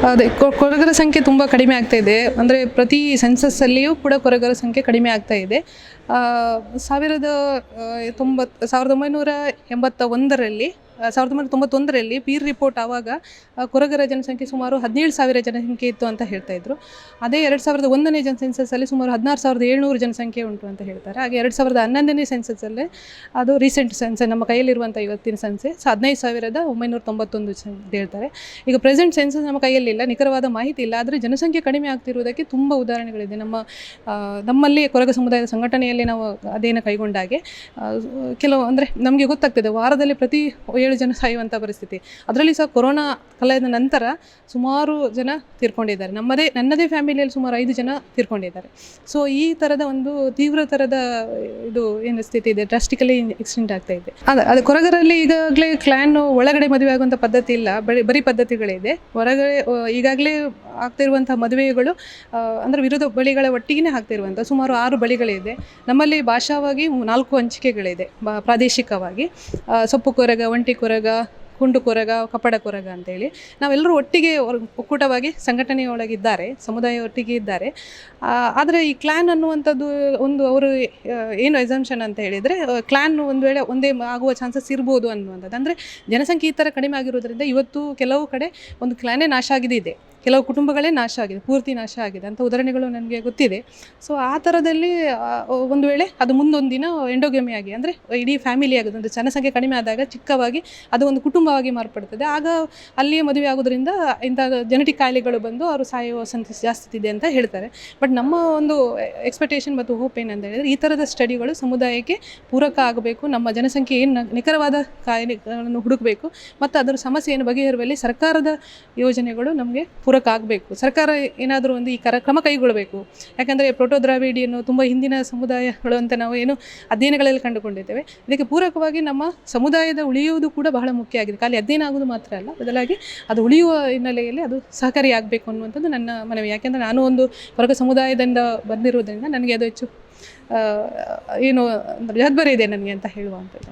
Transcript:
ಅದೇ ಕೊರಗರ ಸಂಖ್ಯೆ ತುಂಬ ಕಡಿಮೆ ಆಗ್ತಾ ಇದೆ. ಅಂದರೆ ಪ್ರತಿ ಸೆನ್ಸಸ್ಸಲ್ಲಿಯೂ ಕೂಡ ಕೊರಗರ ಸಂಖ್ಯೆ ಕಡಿಮೆ ಆಗ್ತಾ ಇದೆ. 1991ರಲ್ಲಿ ಪೀರ್ ರಿಪೋರ್ಟ್ ಆವಾಗ ಕೊರಗರ ಜನಸಂಖ್ಯೆ ಸುಮಾರು 17,000 ಜನಸಂಖ್ಯೆ ಇತ್ತು ಅಂತ ಹೇಳ್ತಾ ಇದ್ರು. ಅದೇ 2001ನೇ ಸೆನ್ಸಸ್ಸಲ್ಲಿ ಸುಮಾರು 16,700 ಜನಸಂಖ್ಯೆ ಉಂಟು ಅಂತ ಹೇಳ್ತಾರೆ. ಹಾಗೆ 2011ನೇ ಸೆನ್ಸಸ್ಸಲ್ಲೇ ಅದು ರೀಸೆಂಟ್ ಸೆನ್ಸಸ್ ನಮ್ಮ ಕೈಯಲ್ಲಿರುವಂಥ ಇವತ್ತಿನ ಸೆನ್ಸಸ್ 15,991 ಅಂತ ಹೇಳ್ತಾರೆ. ಈಗ ಪ್ರೆಸೆಂಟ್ ಸೆನ್ಸಸ್ ನಮ್ಮ ಕೈಯಲ್ಲಿಲ್ಲ, ನಿಖರವಾದ ಮಾಹಿತಿ ಇಲ್ಲ. ಆದರೆ ಜನಸಂಖ್ಯೆ ಕಡಿಮೆ ಆಗ್ತಿರುವುದಕ್ಕೆ ತುಂಬ ಉದಾಹರಣೆಗಳಿದೆ. ನಮ್ಮಲ್ಲಿ ಕೊರಗ ಸಮುದಾಯದ ಸಂಘಟನೆಯಲ್ಲಿ ನಾವು ಅದೇನು ಕೈಗೊಂಡಾಗೆ ಕೆಲವು ಅಂದರೆ ನಮಗೆ ಗೊತ್ತಾಗ್ತದೆ, ವಾರದಲ್ಲಿ ಪ್ರತಿ 7 ಜನ ಸಾಯುವಂಥ ಪರಿಸ್ಥಿತಿ. ಅದರಲ್ಲಿ ಸಹ ಕೊರೋನಾ ಕಳೆದ ನಂತರ ಸುಮಾರು ಜನ ತೀರ್ಕೊಂಡಿದ್ದಾರೆ. ನನ್ನದೇ ಫ್ಯಾಮಿಲಿಯಲ್ಲಿ ಸುಮಾರು 5 ಜನ ತೀರ್ಕೊಂಡಿದ್ದಾರೆ. ಸೊ ಈ ಥರದ ಒಂದು ತೀವ್ರ ಥರದ ಇದು ಏನು ಸ್ಥಿತಿ ಇದೆ, ಡ್ರಾಸ್ಟಿಕಲಿ ಎಕ್ಸ್ಟೆಂಟ್ ಆಗ್ತಾ ಇದೆ. ಅದು ಕೊರಗರಲ್ಲಿ ಈಗಾಗಲೇ ಕ್ಲಾನ್ ಒಳಗಡೆ ಮದುವೆ ಆಗುವಂಥ ಪದ್ಧತಿ ಇಲ್ಲ, ಬರೀ ಪದ್ಧತಿಗಳಿದೆ. ಹೊರಗಡೆ ಈಗಾಗಲೇ ಆಗ್ತಿರುವಂಥ ಮದುವೆಗಳು ಅಂದರೆ ವಿರೋಧ ಬಳಿಗಳ ಒಟ್ಟಿಗೆ ಆಗ್ತಿರುವಂಥ ಸುಮಾರು 6 ಬಳಿಗಳಿದೆ. ನಮ್ಮಲ್ಲಿ ಭಾಷಾವಾಗಿ 4 ಹಂಚಿಕೆಗಳಿದೆ ಪ್ರಾದೇಶಿಕವಾಗಿ. ಸೊಪ್ಪು ಕೊರಗ, ಒಂಟಿ ಕೊರಗ, ಕುಂಡು ಕೊರಗ, ಕಪಡ ಕೊರಗ ಅಂತೇಳಿ ನಾವೆಲ್ಲರೂ ಒಟ್ಟಿಗೆ ಒಕ್ಕೂಟವಾಗಿ ಸಂಘಟನೆಯೊಳಗಿದ್ದಾರೆ, ಸಮುದಾಯ ಒಟ್ಟಿಗೆ ಇದ್ದಾರೆ. ಆದರೆ ಈ ಕ್ಲಾನ್ ಅನ್ನುವಂಥದ್ದು ಒಂದು ಅವರು ಏನು ಎಸಂಪ್ಷನ್ ಅಂತ ಹೇಳಿದರೆ, ಕ್ಲಾನ್ ಒಂದು ವೇಳೆ ಒಂದೇ ಆಗುವ ಚಾನ್ಸಸ್ ಇರ್ಬೋದು ಅನ್ನುವಂಥದ್ದು. ಅಂದರೆ ಜನಸಂಖ್ಯೆ ಈ ಥರ ಕಡಿಮೆ ಆಗಿರೋದ್ರಿಂದ ಇವತ್ತು ಕೆಲವು ಕಡೆ ಒಂದು ಕ್ಲಾನೇ ನಾಶ ಆಗಿದೆ, ಕೆಲವು ಕುಟುಂಬಗಳೇ ನಾಶ ಆಗಿದೆ, ಪೂರ್ತಿ ನಾಶ ಆಗಿದೆ ಅಂತ ಉದಾಹರಣೆಗಳು ನನಗೆ ಗೊತ್ತಿದೆ. ಸೊ ಆ ಥರದಲ್ಲಿ ಒಂದು ವೇಳೆ ಅದು ಮುಂದೊಂದು ದಿನ ಎಂಡೋಗಮಿ ಆಗಿ ಅಂದರೆ ಇಡೀ ಫ್ಯಾಮಿಲಿ ಆಗೋದು, ಅಂದರೆ ಜನಸಂಖ್ಯೆ ಕಡಿಮೆ ಆದಾಗ ಚಿಕ್ಕವಾಗಿ ಅದು ಒಂದು ಕುಟುಂಬವಾಗಿ ಮಾರ್ಪಡ್ತದೆ. ಆಗ ಅಲ್ಲಿಯೇ ಮದುವೆ ಆಗೋದ್ರಿಂದ ಇಂಥ ಜೆನೆಟಿಕ್ ಕಾಯಿಲೆಗಳು ಬಂದು ಅವರು ಸಾಯುವ ಸಂಖ್ಯೆ ಜಾಸ್ತಿ ಇದೆ ಅಂತ ಹೇಳ್ತಾರೆ. ಬಟ್ ನಮ್ಮ ಒಂದು ಎಕ್ಸ್ಪೆಕ್ಟೇಷನ್ ಮತ್ತು ಹೋಪ್ ಏನಂತ ಹೇಳಿದರೆ, ಈ ಥರದ ಸ್ಟಡಿಗಳು ಸಮುದಾಯಕ್ಕೆ ಪೂರಕ ಆಗಬೇಕು. ನಮ್ಮ ಜನಸಂಖ್ಯೆ ಏನು ನಿಖರವಾದ ಕಾಯಿಲೆಗಳನ್ನು ಹುಡುಕಬೇಕು ಮತ್ತು ಅದರ ಸಮಸ್ಯೆಯನ್ನು ಬಗೆಹರುವಲ್ಲಿ ಸರ್ಕಾರದ ಯೋಜನೆಗಳು ನಮಗೆ ಪೂರಕ ಆಗಬೇಕು. ಸರ್ಕಾರ ಏನಾದರೂ ಒಂದು ಈ ಕ್ರಮ ಕೈಗೊಳ್ಳಬೇಕು. ಯಾಕಂದರೆ ಪ್ರೋಟೋದ್ರಾವಿಡಿಯನ್ನು ತುಂಬ ಹಿಂದಿನ ಸಮುದಾಯಗಳು ಅಂತ ನಾವು ಏನು ಅಧ್ಯಯನಗಳಲ್ಲಿ ಕಂಡುಕೊಂಡಿದ್ದೇವೆ. ಇದಕ್ಕೆ ಪೂರಕವಾಗಿ ನಮ್ಮ ಸಮುದಾಯದ ಉಳಿಯುವುದು ಕೂಡ ಬಹಳ ಮುಖ್ಯ ಆಗಿದೆ. ಖಾಲಿ ಅಧ್ಯಯನ ಆಗೋದು ಮಾತ್ರ ಅಲ್ಲ, ಬದಲಾಗಿ ಅದು ಉಳಿಯುವ ಹಿನ್ನೆಲೆಯಲ್ಲಿ ಅದು ಸಹಕಾರಿಯಾಗಬೇಕು ಅನ್ನುವಂಥದ್ದು ನನ್ನ ಮನವಿ. ಯಾಕೆಂದರೆ ನಾನು ಒಂದು ವರ್ಗ ಸಮುದಾಯದಿಂದ ಬಂದಿರೋದ್ರಿಂದ ನನಗೆ ಅದು ಹೆಚ್ಚು ಏನು ಜವಾಬ್ದಾರಿ ಇದೆ ನನಗೆ ಅಂತ ಹೇಳುವಂಥದ್ದು.